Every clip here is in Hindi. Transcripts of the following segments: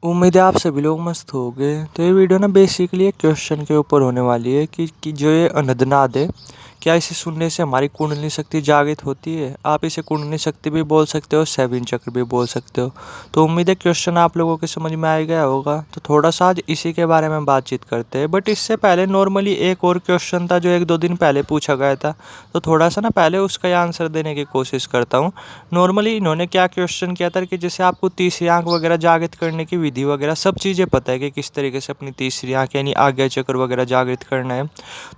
उम्मीद है आप सभी लोग मस्त होंगे। तो ये वीडियो ना बेसिकली एक क्वेश्चन के ऊपर होने वाली है कि जो ये अनहदनाद है, क्या इसे सुनने से हमारी कुंडली शक्ति जागृत होती है। आप इसे कुंडली शक्ति भी बोल सकते हो, सेवन चक्र भी बोल सकते हो। तो उम्मीद है क्वेश्चन आप लोगों के समझ में आ गया होगा। तो थोड़ा सा आज इसी के बारे में बातचीत करते हैं। बट इससे पहले नॉर्मली एक और क्वेश्चन था जो 1-2 दिन पहले पूछा गया था। तो थोड़ा सा ना पहले उसका आंसर देने की कोशिश करता हूँ। नॉर्मली इन्होंने क्या क्वेश्चन किया था कि जैसे आपको तीसरी आंख वगैरह जागृत करने की विधि वगैरह सब चीज़ें पता है कि किस तरीके से अपनी तीसरी आंख यानी आज्ञा चक्र वगैरह जागृत करना है,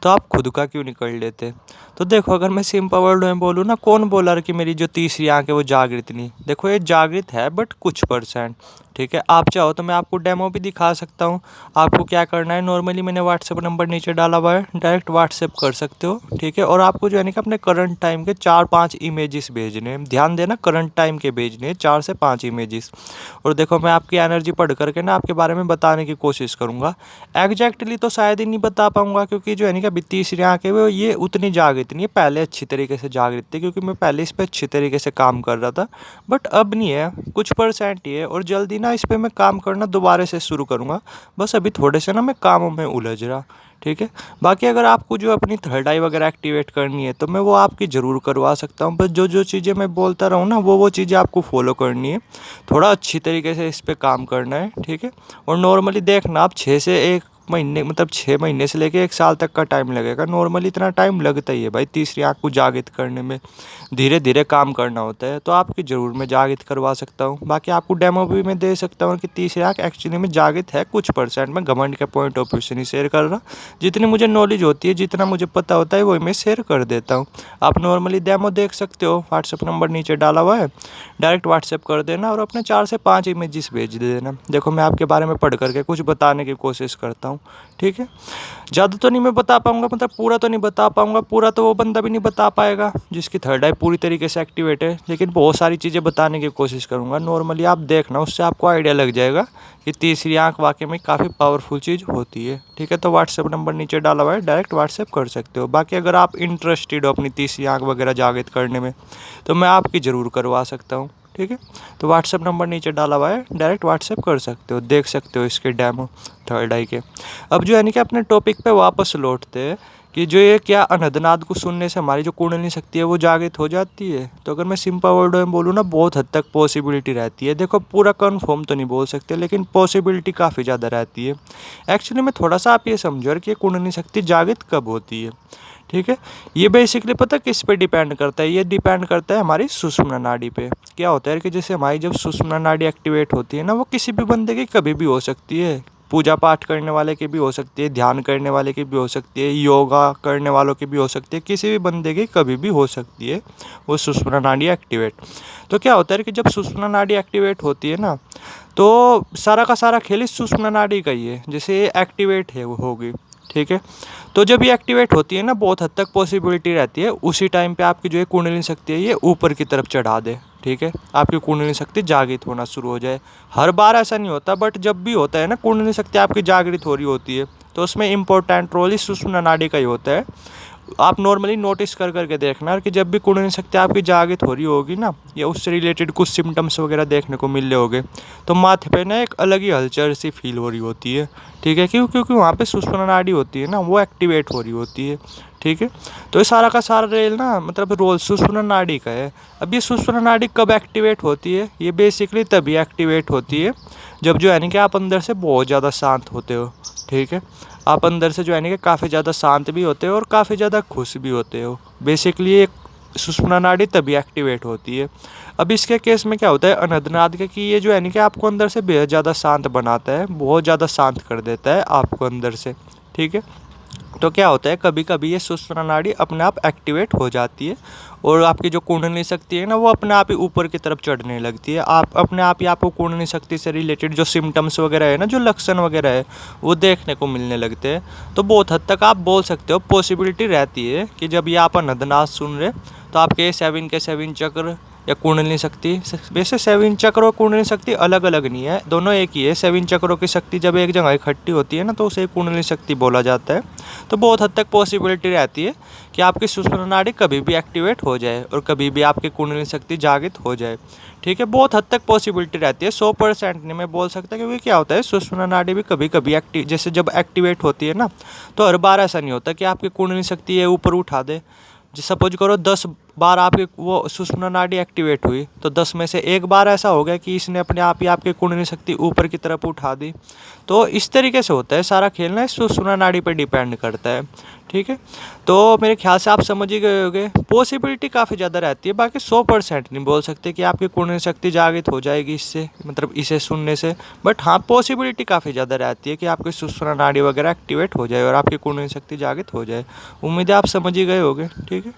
तो आप खुद का क्यों नहीं कर लेते। तो देखो, अगर मैं सिंपल वर्ड में बोलूँ ना, कौन बोला कि मेरी जो तीसरी आंख है वो जागृत नहीं। देखो, ये जागृत है बट कुछ %। ठीक है, आप चाहो तो मैं आपको डेमो भी दिखा सकता हूँ। आपको क्या करना है, नॉर्मली मैंने व्हाट्सएप नंबर नीचे डाला हुआ है, डायरेक्ट व्हाट्सएप कर सकते हो। ठीक है, और आपको जो है ना कि अपने करंट टाइम के 4-5 इमेजेस भेजने हैं। ध्यान देना, करंट टाइम के भेजने हैं 4 से 5 इमेजेस। और देखो, मैं आपकी एनर्जी पढ़ करके ना आपके बारे में बताने की कोशिश करूँगा। एग्जैक्टली तो शायद ही नहीं बता पाऊँगा, क्योंकि जो है ना कि अभी तीसरी आँख है वो ये उतनी जागृत नहीं है। पहले अच्छी तरीके से जागृत थी, क्योंकि मैं पहले इस पर अच्छी तरीके से काम कर रहा था। बट अब नहीं है, कुछ % ही है। और जल्दी ना इस पर मैं काम करना दोबारा से शुरू करूँगा। बस अभी थोड़े से ना मैं कामों में उलझ रहा। ठीक है, बाकी अगर आपको जो अपनी थर्ड आई वगैरह एक्टिवेट करनी है तो मैं वो आपकी ज़रूर करवा सकता हूँ। बस जो जो चीज़ें मैं बोलता रहूँ ना, वो चीज़ें आपको फॉलो करनी है। थोड़ा अच्छी तरीके से इस पे काम करना है। ठीक है, और नॉर्मली देखना, आप 6 से 1 महीने मतलब 6 महीने से लेके 1 साल तक का टाइम लगेगा। नॉर्मली इतना टाइम लगता ही है भाई तीसरी आँख को जागृत करने में। धीरे धीरे काम करना होता है। तो आपकी ज़रूर मैं जागृत करवा सकता हूँ। बाकी आपको डेमो भी मैं दे सकता हूँ कि तीसरी आँख एक्चुअली में जागृत है कुछ %। मैं घमंड के पॉइंट ऑफ व्यू से नहीं शेयर कर रहा। जितनी मुझे नॉलेज होती है, जितना मुझे पता होता है, वही मैं शेयर कर देता हूँ। आप नॉर्मली डेमो देख सकते हो, व्हाट्सएप नंबर नीचे डाला हुआ है, डायरेक्ट व्हाट्सएप कर देना और अपने 4 से 5 इमेजेस भेज देना। देखो, मैं आपके बारे में पढ़ करके कुछ बताने की कोशिश करता हूँ। ठीक है, ज़्यादा तो नहीं मैं बता पाऊँगा, मतलब पूरा तो नहीं बता पाऊँगा। पूरा तो वो बंदा भी नहीं बता पाएगा जिसकी थर्ड आई पूरी तरीके से एक्टिवेट है, लेकिन बहुत सारी चीज़ें बताने की कोशिश करूँगा। नॉर्मली आप देखना, उससे आपको आइडिया लग जाएगा कि तीसरी आँख वाकई में काफ़ी पावरफुल चीज़ होती है। ठीक है, तो व्हाट्सएप नंबर नीचे डाला हुआ है, डायरेक्ट व्हाट्सएप कर सकते हो। बाकी अगर आप इंटरेस्टेड हो अपनी तीसरी आँख वगैरह जागृत करने में, तो मैं आपकी ज़रूर करवा सकता हूँ। ठीक है, तो व्हाट्सएप नंबर नीचे डाला हुआ है, डायरेक्ट व्हाट्सएप कर सकते हो, देख सकते हो इसके डेमो थर्ड आई के। अब जो है ना कि अपने टॉपिक पे वापस लौटते हैं कि जो ये क्या अनहदनाद को सुनने से हमारी जो कुंडली शक्ति है वो जागृत हो जाती है। तो अगर मैं सिंपल वर्ड में बोलूँ ना, बहुत हद तक पॉसिबिलिटी रहती है। देखो, पूरा कन्फर्म तो नहीं बोल सकते, लेकिन पॉसिबिलिटी काफ़ी ज़्यादा रहती है। एक्चुअली में थोड़ा सा आप ये समझो कि कुंडली शक्ति जागृत कब होती है। ठीक है, ये बेसिकली पता किस पे डिपेंड करता है, ये डिपेंड करता है हमारी सुषुम्ना नाड़ी पे। क्या होता है कि जैसे हमारी जब सुषुम्ना नाड़ी एक्टिवेट होती है ना, वो किसी भी बंदे की कभी भी हो सकती है। पूजा पाठ करने वाले की भी हो सकती है, ध्यान करने वाले की भी हो सकती है, योगा करने वालों की भी हो सकती है, किसी भी बंदे की कभी भी हो सकती है वो सुषुम्ना नाड़ी एक्टिवेट। तो क्या होता है कि जब सुषुम्ना नाड़ी एक्टिवेट होती है ना, तो सारा का सारा खेल इस सुषुम्ना नाड़ी का ही है। जैसे ये एक्टिवेट है वो होगी, ठीक है, तो जब ये एक्टिवेट होती है ना, बहुत हद तक पॉसिबिलिटी रहती है उसी टाइम पे आपकी जो है कुंडलिनी शक्ति है ये ऊपर की तरफ चढ़ा दे। ठीक है, आपकी कुंडलिनी शक्ति जागृत होना शुरू हो जाए। हर बार ऐसा नहीं होता, बट जब भी होता है ना कुंडलिनी शक्ति आपकी जागृत हो रही होती है, तो उसमें इंपॉर्टेंट रोल इस सुषुम्ना नाड़ी का ही होता है। आप नॉर्मली नोटिस कर करके देखना कि जब भी कुंडलिनी शक्ति आपकी जागृत हो रही होगी ना, या उससे रिलेटेड कुछ सिम्टम्स वगैरह देखने को मिल रहे होंगे, तो माथे पे ना एक अलग ही हलचल सी फील हो रही होती है। ठीक है, क्यों? क्योंकि वहाँ पे सुषुम्ना नाड़ी होती है ना, वो एक्टिवेट हो रही होती है। ठीक है, तो ये सारा का सारा रेल ना, मतलब रोल सुषुम्ना नाड़ी का है। अब ये सुषुम्ना नाड़ी कब एक्टिवेट होती है? ये बेसिकली तभी एक्टिवेट होती है जब जो है ना कि आप अंदर से बहुत ज़्यादा शांत होते हो। ठीक है, आप अंदर से जो है ना कि काफ़ी ज़्यादा शांत भी होते हो और काफ़ी ज़्यादा खुश भी होते हो। बेसिकली एक सुषुम्ना नाड़ी तभी एक्टिवेट होती है। अब इसके केस में क्या होता है अनहदनाद के, कि ये जो है ना कि आपको अंदर से बेहद ज़्यादा शांत बनाता है, बहुत ज़्यादा शांत कर देता है आपको अंदर से। ठीक है, तो क्या होता है कभी कभी ये सुषुम्ना नाड़ी अपने आप एक्टिवेट हो जाती है और आपकी जो कुंडलिनी शक्ति है ना, वो अपने आप ही ऊपर की तरफ चढ़ने लगती है। आप अपने आप ही आपको कुंडलिनी शक्ति से रिलेटेड जो सिम्टम्स वगैरह है ना, जो लक्षण वगैरह है, वो देखने को मिलने लगते हैं। तो बहुत हद तक आप बोल सकते हो पॉसिबिलिटी रहती है कि जब ये आप अनहदनाद सुन रहे, तो आपके 7 के 7 चक्र या कुंडलिनी शक्ति। वैसे 7 चक्र और कुंडलिनी शक्ति अलग अलग नहीं है, दोनों एक ही है। 7 चक्रों की शक्ति जब एक जगह इकट्ठी होती है ना, तो उसे कुंडलिनी शक्ति बोला जाता है। तो बहुत हद तक पॉसिबिलिटी रहती है कि आपकी सुषुम्ना नाड़ी कभी भी एक्टिवेट हो जाए और कभी भी आपकी कुंडलिनी शक्ति जागृत हो जाए। ठीक है, बहुत हद तक पॉसिबिलिटी रहती है, 100% नहीं मैं बोल सकता, क्योंकि क्या होता है सुषुम्ना नाड़ी भी कभी कभी एक्टिव, जैसे जब एक्टिवेट होती है ना, तो हर बार ऐसा नहीं होता कि आपकी कुंडलिनी शक्ति ये ऊपर उठा दे। सपोज करो 10 बार आपकी वो सुषुम्ना नाड़ी एक्टिवेट हुई, तो 10 में से एक बार ऐसा हो गया कि इसने अपने आप ही आपकी कुंडलिनी शक्ति ऊपर की तरफ उठा दी। तो इस तरीके से होता है सारा खेल ना, सुषुम्ना नाड़ी पर डिपेंड करता है। ठीक है, तो मेरे ख्याल से आप समझ ही गए होंगे, पॉसिबिलिटी काफ़ी ज़्यादा रहती है, बाकी 100% नहीं बोल सकते कि आपकी कुंडलिनी शक्ति जागृत हो जाएगी इससे, मतलब इसे सुनने से। बट हाँ, पॉसिबिलिटी काफ़ी ज़्यादा रहती है कि आपकी सुषुम्ना नाड़ी वगैरह एक्टिवेट हो जाए और आपकी कुंडलिनी शक्ति जागृत हो जाए। उम्मीद है आप समझ ही गए होंगे। ठीक है।